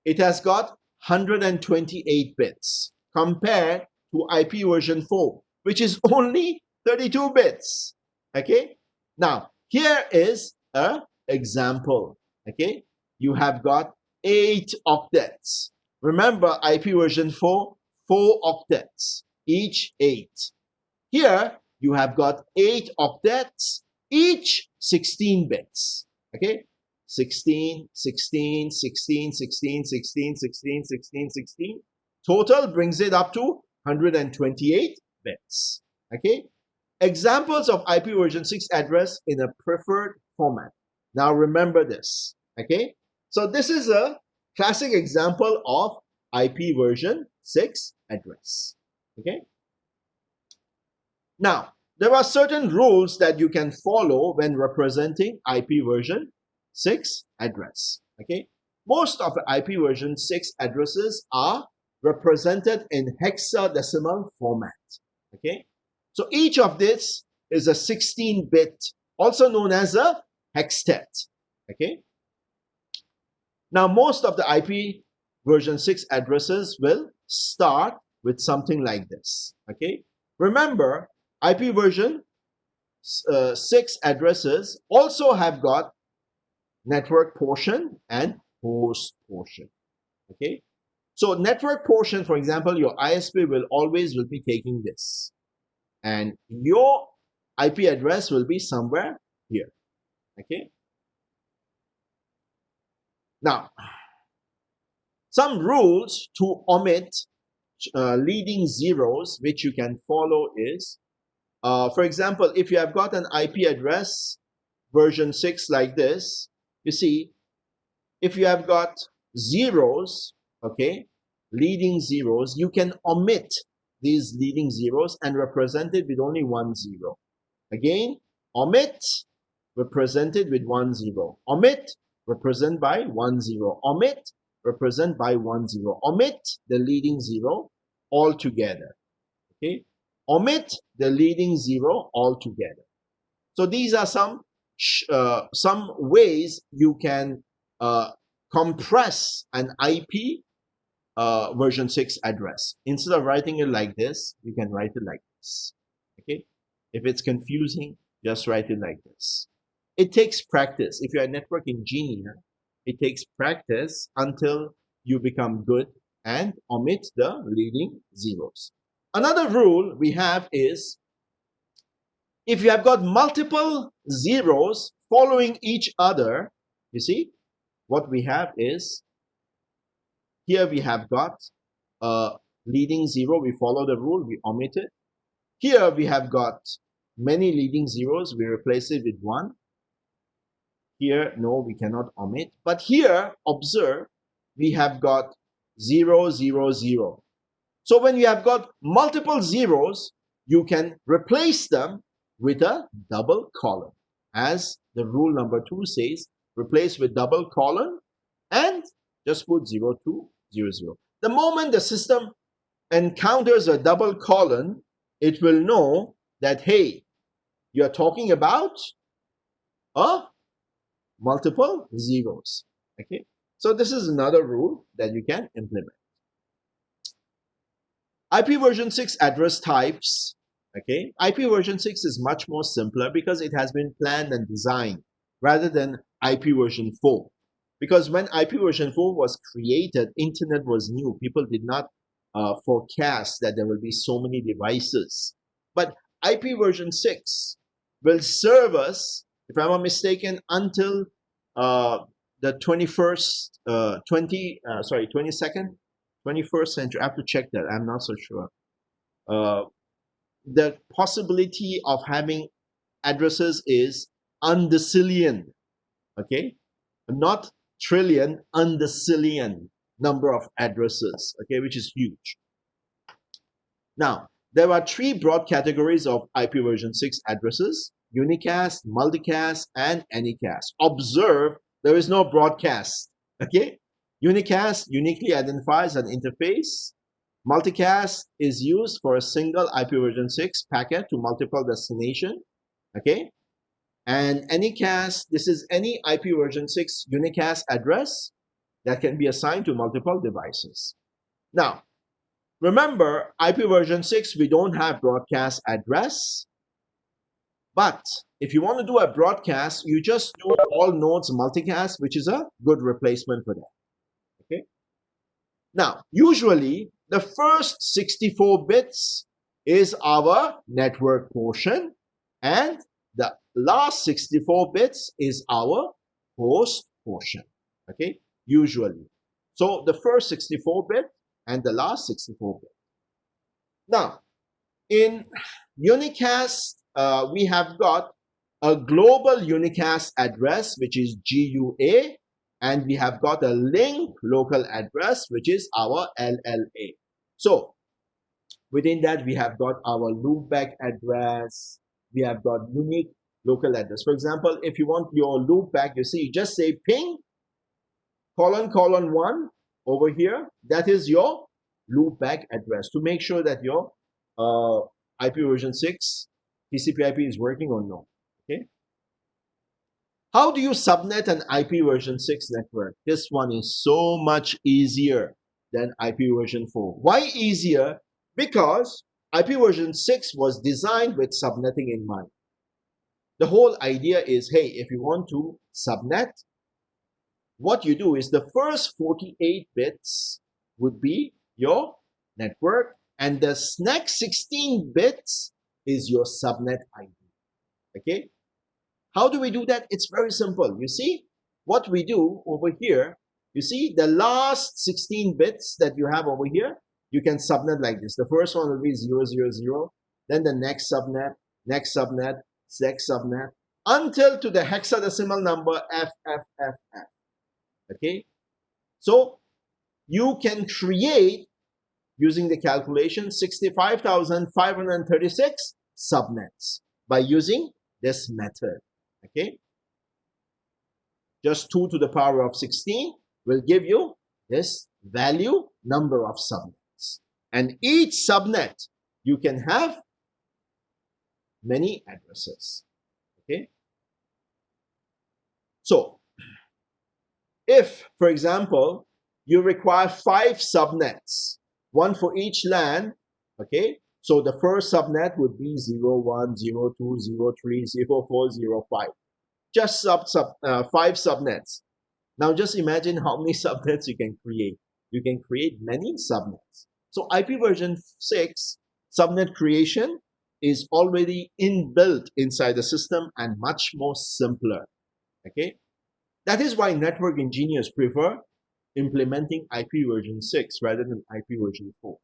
It has got 128 bits compared to IP version 4, which is only 32 bits. Okay. Now, here is an example. Okay. You have got 8 octets. Remember, IP version 4, 4 octets, each 8. Here, you have got 8 octets, each 16 bits. Okay. 16, 16, 16, 16, 16, 16, 16, 16. Total brings it up to 128 bits. Okay. Examples of IP version 6 address in a preferred format. Now remember this. Okay. So this is a classic example of IP version 6 address. Okay. Now, there are certain rules that you can follow when representing IP version 6 address. Okay. Most of the IP version 6 addresses are represented in hexadecimal format. Okay. So each of this is a 16-bit, also known as a hextet. Okay. Now, most of the IP version 6 addresses will start with something like this. Okay. Remember, IP version 6 addresses also have got network portion and host portion. Okay. So network portion, for example, your ISP will always be taking this, and your IP address will be somewhere here. Okay. Now, some rules to omit leading zeros which you can follow is, for example, if you have got an IP address version 6 like this, you see, if you have got zeros, okay, leading zeros, you can omit these leading zeros and represent it with only 1 0. Again, omit, represented with 1 0. Omit, represent by 1 0. Omit, represent by 1 0. Omit the leading zero altogether. Okay. Omit the leading zero altogether. So these are some ways you can compress an IP version 6 address. Instead of writing it like this, you can write it like this. Okay. If it's confusing, just write it like this. It takes practice. If you're a network engineer, it takes practice until you become good and omit the leading zeros. Another rule we have is, if you have got multiple zeros following each other, you see, what we have is, here we have got a leading zero. We follow the rule, we omit it. Here we have got many leading zeros. We replace it with 1. Here, no, we cannot omit. But here, observe, we have got 0, 0, 0. So when you have got multiple zeros, you can replace them with a double colon. As the rule number 2 says, replace with double colon and just put 0, 2, 0, 0. The moment the system encounters a double colon, it will know that, hey, you're talking about a multiple zeros. Okay, so this is another rule that you can implement. IP version 6 address types. Okay, IP version 6 is much more simpler because it has been planned and designed rather than IP version 4. Because when IP version 4 was created, internet was new. People did not forecast that there will be so many devices. But IP version 6 will serve us, if I'm not mistaken, until the 22nd, 21st century. I have to check that. I'm not so sure. The possibility of having addresses is undecillion. Okay, not trillion, undecillion number of addresses. Okay, which is huge. Now, there are three broad categories of IP version 6 addresses: unicast, multicast, and anycast. Observe, there is no broadcast. Okay, unicast uniquely identifies an interface. Multicast is used for a single IP version 6 packet to multiple destination. Okay, and anycast, this is any IP version 6 unicast address that can be assigned to multiple devices. Now, remember, IP version 6, we don't have broadcast address. But if you want to do a broadcast, you just do all nodes multicast, which is a good replacement for that. Okay. Now, usually the first 64 bits is our network portion, and the last 64 bits is our host portion. Okay, usually. So the first 64 bit and the last 64 bit. Now, in unicast, we have got a global unicast address, which is GUA, and we have got a link local address, which is our LLA. So within that, we have got our loopback address, we have got unique local address. For example, if you want your loopback, you see, you just say ping ::1 over here. That is your loopback address to make sure that your IP version 6 TCP/IP is working or no. Okay. How do you subnet an IP version 6 network? This one is so much easier than IP version 4. Why easier? Because IP version 6 was designed with subnetting in mind. The whole idea is, hey, if you want to subnet, what you do is the first 48 bits would be your network, and the next 16 bits is your subnet ID. Okay. How do we do that? It's very simple. You see what we do over here. You see the last 16 bits that you have over here, you can subnet like this. The first one will be 000, then the next subnet, next subnet, next subnet, until to the hexadecimal number FFFF. Okay. So you can create, using the calculation, 65,536 subnets by using this method. Okay, just 2 to the power of 16 will give you this value number of subnets, and each subnet you can have many addresses. Okay, so if, for example, you require 5 subnets, one for each LAN, okay, so the first subnet would be 01, 02, 03, 04, 05. Just 5 subnets. Now just imagine how many subnets you can create. You can create many subnets. So IP version 6 subnet creation is already inbuilt inside the system and much more simpler. Okay, that is why network engineers prefer implementing IP version 6 rather than IP version 4.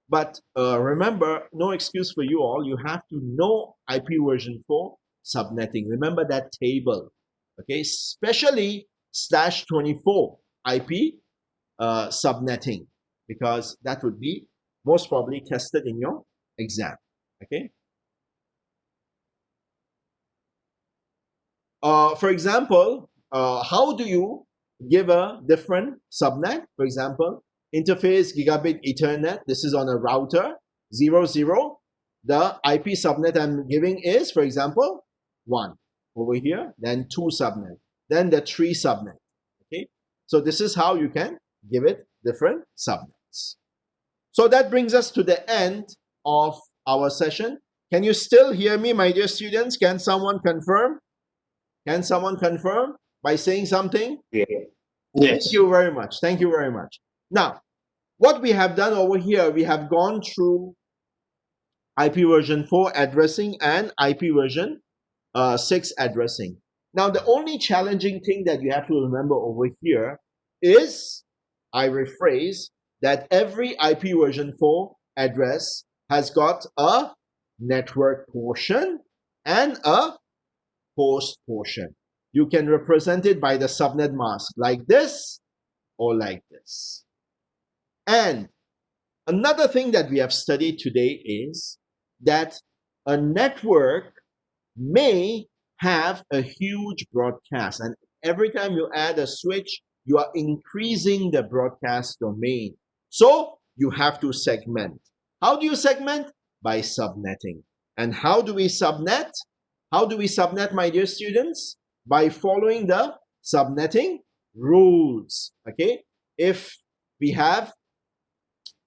But remember, no excuse for you all. You have to know IP version 4 subnetting. Remember that table. Okay, especially /24 IP subnetting, because that would be most probably tested in your exam. Okay. For example, how do you give a different subnet? For example, interface gigabit Ethernet. This is on a router 00. The IP subnet I'm giving is, for example, 1. over here, then 2 subnet, then the 3 subnet. Okay, so this is how you can give it different subnets. So that brings us to the end of our session. Can you still hear me, my dear students? Can someone confirm? Can someone confirm by saying something? Yeah. Thank Yes. you very much. Thank you very much. Now, what we have done over here, we have gone through IP version 4 addressing and IP version 6 addressing. Now, the only challenging thing that you have to remember over here is, I rephrase, that every IP version 4 address has got a network portion and a host portion. You can represent it by the subnet mask like this or like this. And another thing that we have studied today is that a network may have a huge broadcast, and every time you add a switch, you are increasing the broadcast domain. So you have to segment. How do you segment? By subnetting. And how do we subnet? How do we subnet, my dear students? By following the subnetting rules. Okay, if we have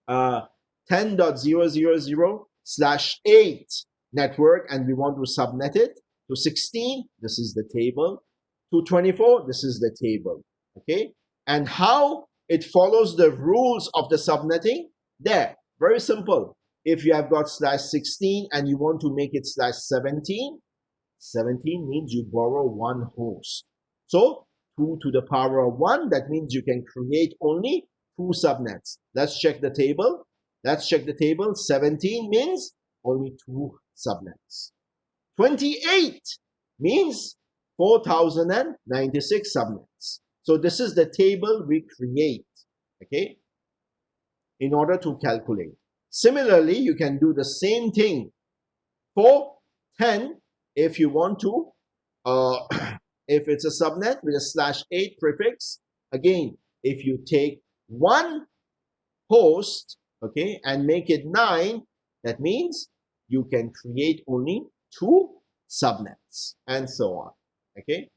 10.0.0.0/8 network and we want to subnet it to 16, this is the table. To 24, this is the table. Okay, and how it follows the rules of the subnetting? There, very simple. If you have got /16 and you want to make it /17, 17 means you borrow one host. So 2 to the power of 1, that means you can create only 2 subnets. Let's check the table. Let's check the table. 17 means only 2 subnets. 28 means 4096 subnets. So this is the table we create, okay, in order to calculate. Similarly, you can do the same thing for 10 if you want to. If it's a subnet with a /8 prefix, again, if you take one host, okay, and make it 9, that means you can create only 2 subnets, and so on. Okay.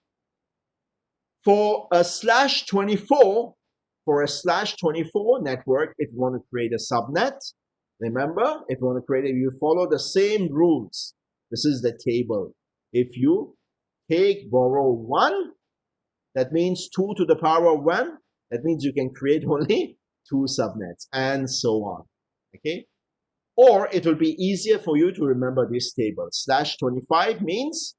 For a /24, for a /24 network, if you want to create a subnet, remember, if you want to create it, you follow the same rules. This is the table. If you borrow 1, that means 2 to the power of 1, that means you can create only 2 subnets, and so on. Okay, or it will be easier for you to remember this table. /25 means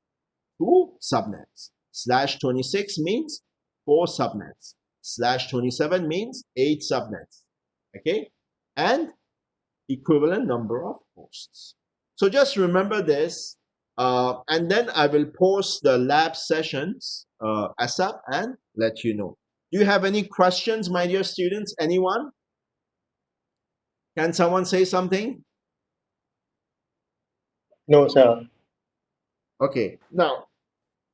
2 subnets, /26 means 4 subnets, /27 means 8 subnets. Okay, and equivalent number of hosts. So just remember this, and then I will post the lab sessions ASAP and let you know. Do you have any questions, my dear students? Anyone? Can someone say something? No, sir. Okay, now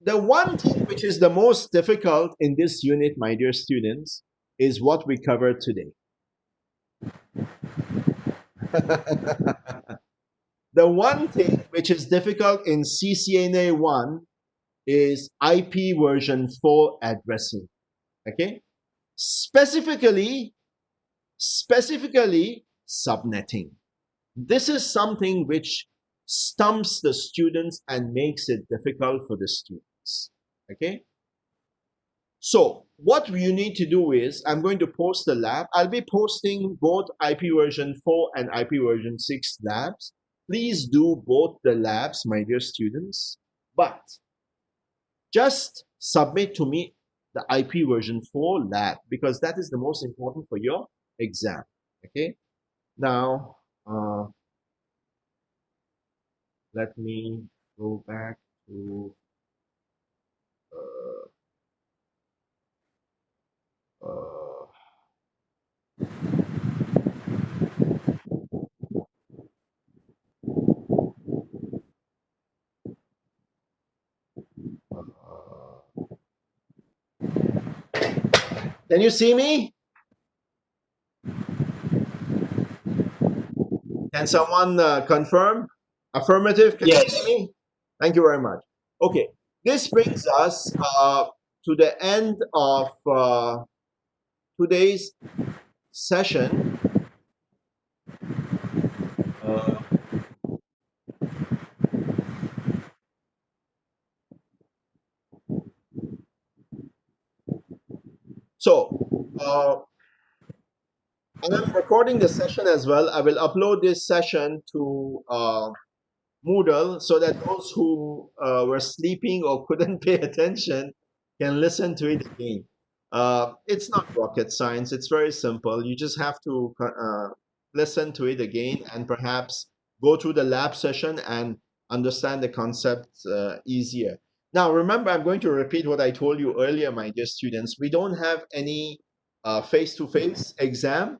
the one thing which is the most difficult in this unit, my dear students, is what we covered today. The one thing which is difficult in CCNA 1 is IP version 4 addressing. Okay, specifically subnetting. This is something which stumps the students and makes it difficult for the students. Okay, so what you need to do is, I'm going to post the lab. I'll be posting both IP version 4 and IP version 6 labs. Please do both the labs, my dear students, but just submit to me the IP version 4 lab, because that is the most important for your exam. Okay, now let me go back to uh, can you see me? Can someone confirm? Affirmative, can you Yes. see me? Thank you very much. Okay, This brings us to the end of today's session. Uh, so, and I'm recording the session as well. I will upload this session to Moodle so that those who were sleeping or couldn't pay attention can listen to it again. It's not rocket science, it's very simple. You just have to listen to it again and perhaps go through the lab session and understand the concept easier. Now, remember, I'm going to repeat what I told you earlier, my dear students. We don't have any face to face exam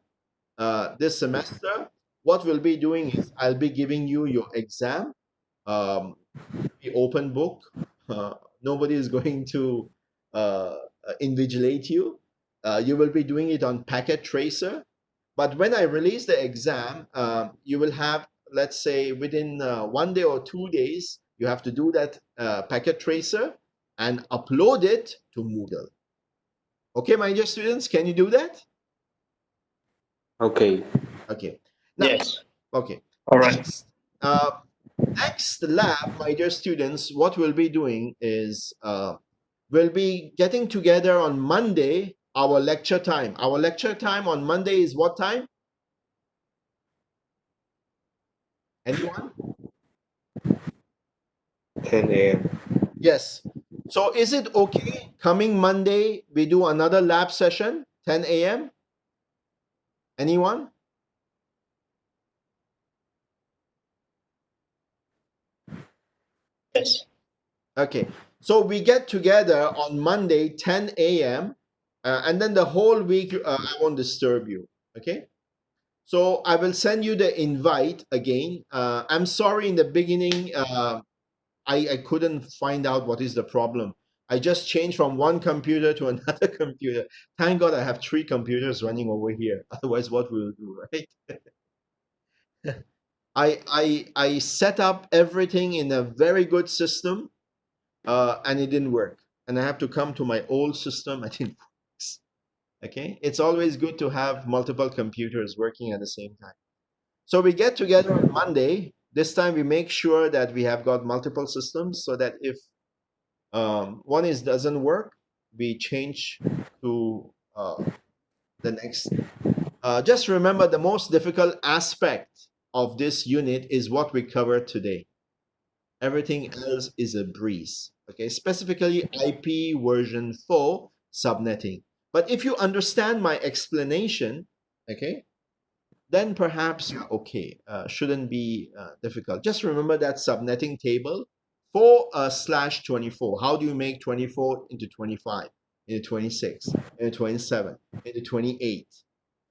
this semester. What we'll be doing is I'll be giving you your exam, the open book. Nobody is going to uh, invigilate you. You will be doing it on Packet Tracer. But when I release the exam, you will have, let's say, within 1 day or 2 days, you have to do that Packet Tracer and upload it to Moodle. Okay, my dear students, can you do that? Okay. Okay. Now, Yes. okay. All right. Next, next lab, my dear students, what we'll be doing is we'll be getting together on Monday, our lecture time. Our lecture time on Monday is what time? Anyone? 10 a.m. Yes. So is it okay coming Monday we do another lab session, 10 a.m.? Anyone? Yes. Okay. So we get together on Monday, 10 a.m., and then the whole week I won't disturb you. Okay. So I will send you the invite again. I'm sorry in the beginning, I couldn't find out what is the problem. I just changed from one computer to another computer. Thank God I have 3 computers running over here. Otherwise, what we'll do, right? I set up everything in a very good system, and it didn't work. And I have to come to my old system. I didn't works. Okay, it's always good to have multiple computers working at the same time. So we get together on Monday. This time we make sure that we have got multiple systems so that if one is doesn't work, we change to the next. Just remember the most difficult aspect of this unit is what we covered today. Everything else is a breeze. Okay, specifically IP version 4 subnetting. But if you understand my explanation, okay, then perhaps you're okay. Shouldn't be difficult. Just remember that subnetting table for slash 24. How do you make 24 into 25, into 26, into 27, into 28?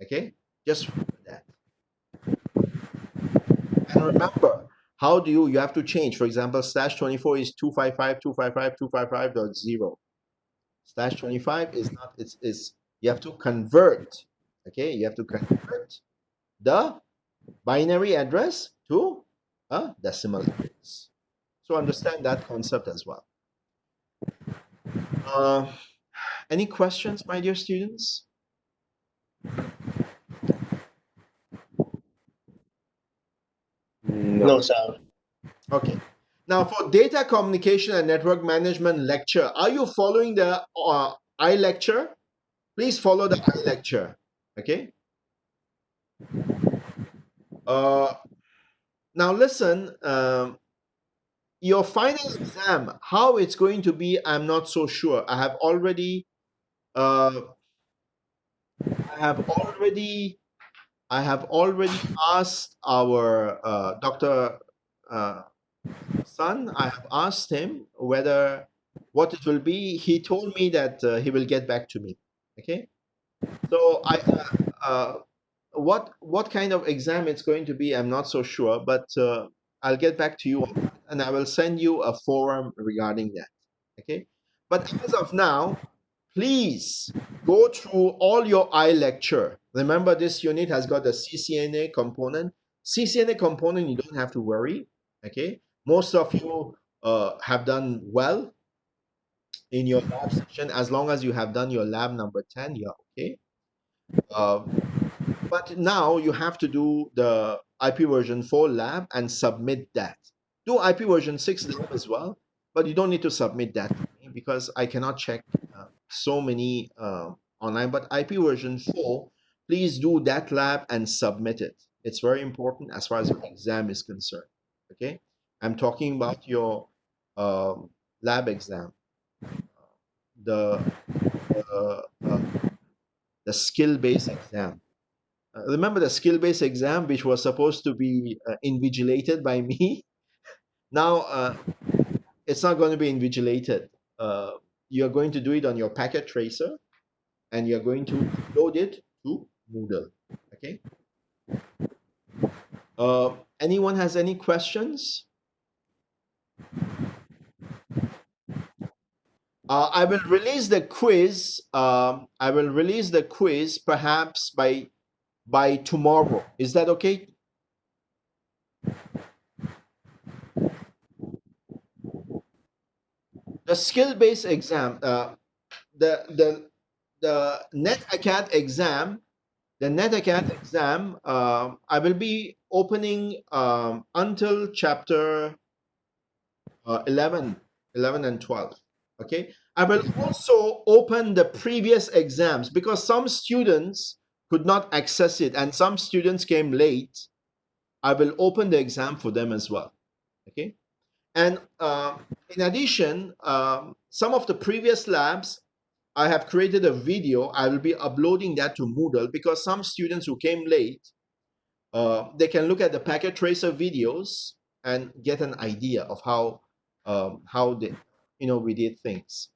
Okay, just remember that. And remember, how do you have to change? For example, slash 24 is 255.255.255.0. Slash 25 is not, it's you have to convert. Okay, you have to convert the binary address to a decimal address. So understand that concept as well. Uh, any questions, my dear students? No, sir. Okay. Now for data communication and network management lecture, are you following the I lecture? Please follow the I lecture. Okay. Uh, now listen. Your final exam, how it's going to be, I'm not so sure. Uh, I have already I have already asked our Dr. Uh, Sun. I have asked him whether what it will be. He told me that he will get back to me. Okay. So what kind of exam it's going to be, I'm not so sure, but I'll get back to you on that, and I will send you a forum regarding that. Okay. But as of now, please go through all your I lecture. Remember, this unit has got a CCNA component. CCNA component, you don't have to worry. Okay. Most of you have done well. in your lab session. As long as you have done your lab number 10, you're okay. Um, but now you have to do the IP version 4 lab and submit that. Do IP version 6 lab as well, but you don't need to submit that to me because I cannot check so many online. But IP version 4, please do that lab and submit it. It's very important as far as your exam is concerned. Okay, I'm talking about your um, lab exam, the the, uh, the skill-based exam. Remember the skill-based exam, which was supposed to be invigilated by me? Now it's not going to be invigilated. Uh, you're going to do it on your packet tracer, and you're going to upload it to Moodle. Okay. Anyone has any questions? I will release the quiz. I will release the quiz perhaps by tomorrow. Is that okay? The skill-based exam, the NetAcad exam, I will be opening until chapter 11, 11 and 12. Okay. I will also open the previous exams because some students could not access it and some students came late. I will open the exam for them as well. Okay. And in addition, some of the previous labs, I have created a video. I will be uploading that to Moodle because some students who came late, they can look at the packet tracer videos and get an idea of how they, we did things.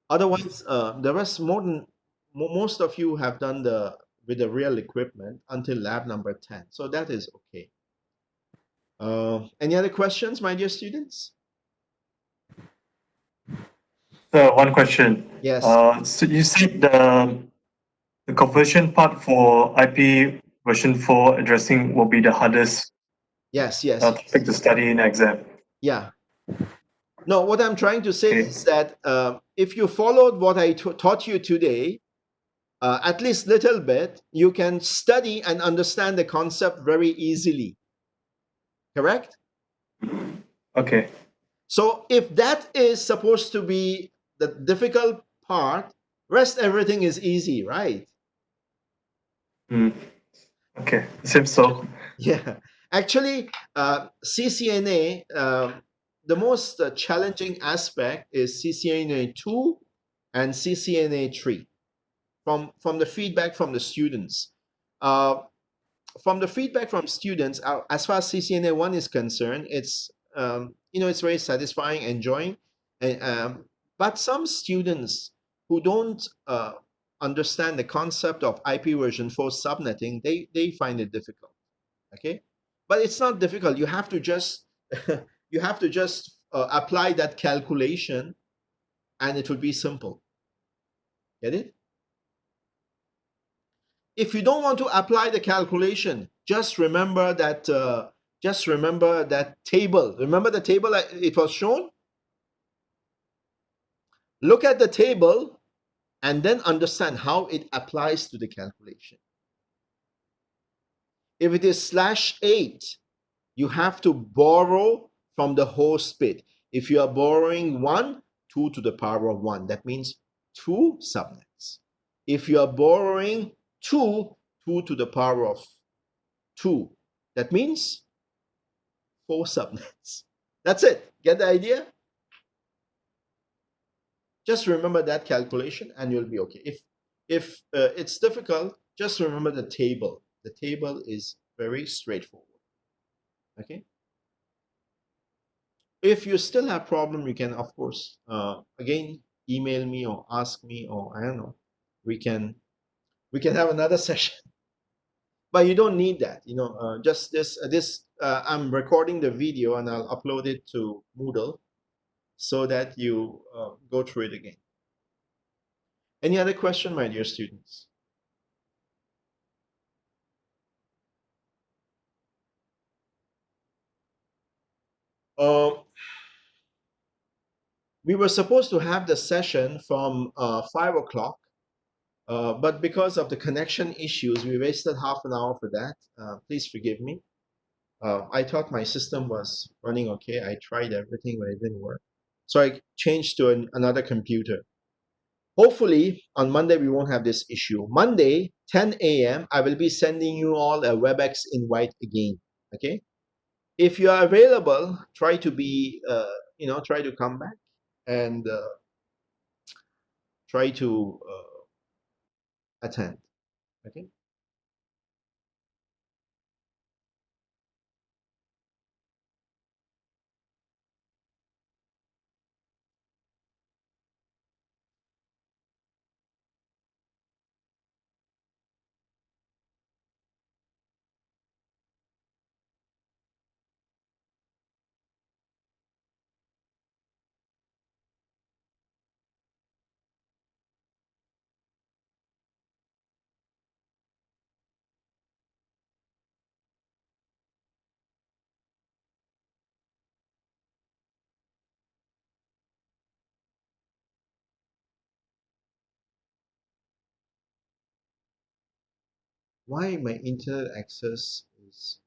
Otherwise, the rest more than most of you have done the with the real equipment until lab number 10, so that is okay. Any other questions, my dear students? So one question. Yes, So you said the conversion part for IP version 4 addressing will be the hardest yes, yes, yes. topic to study in exam. Yeah. No, what I'm trying to say Okay. is that if you followed what I taught you today, at least little bit, you can study and understand the concept very easily. Correct? Okay. So if that is supposed to be the difficult part, rest everything is easy, right? Mm. Okay. Seems so. Yeah. Actually, CCNA, the most challenging aspect is CCNA 2 and CCNA 3 from the feedback from the students. Uh, from the feedback from students, as far as CCNA 1 is concerned, it's very satisfying, enjoying, and, but some students who don't understand the concept of IP version 4 subnetting, they find it difficult. Okay, but it's not difficult. You have to just you have to just apply that calculation, and it will be simple. Get it? If you don't want to apply the calculation, just remember that table. Remember the table it was shown? Look at the table and then understand how it applies to the calculation. If it is /8, you have to borrow from the host bit. If you are borrowing 1, 2 to the power of 1, that means 2 subnets. If you are borrowing 2, 2 to the power of 2, that means 4 subnets. That's it. Get the idea? Just remember that calculation and you'll be okay. If it's difficult, just remember the table. The table is very straightforward. Okay. If you still have problem, you can of course again email me or ask me, or I don't know. We can we can have another session. But you don't need that. Just this. I'm recording the video and I'll upload it to Moodle so that you go through it again. Any other question, my dear students? Um, We were supposed to have the session from 5 o'clock, but because of the connection issues, we wasted half an hour for that. Please forgive me. I thought my system was running okay. I tried everything, but it didn't work. So I changed to another computer. Hopefully, on Monday, we won't have this issue. Monday, 10 a.m., I will be sending you all a Webex invite again. Okay? If you are available, try to be, try to come back and try to attend. Okay? Why my internet access is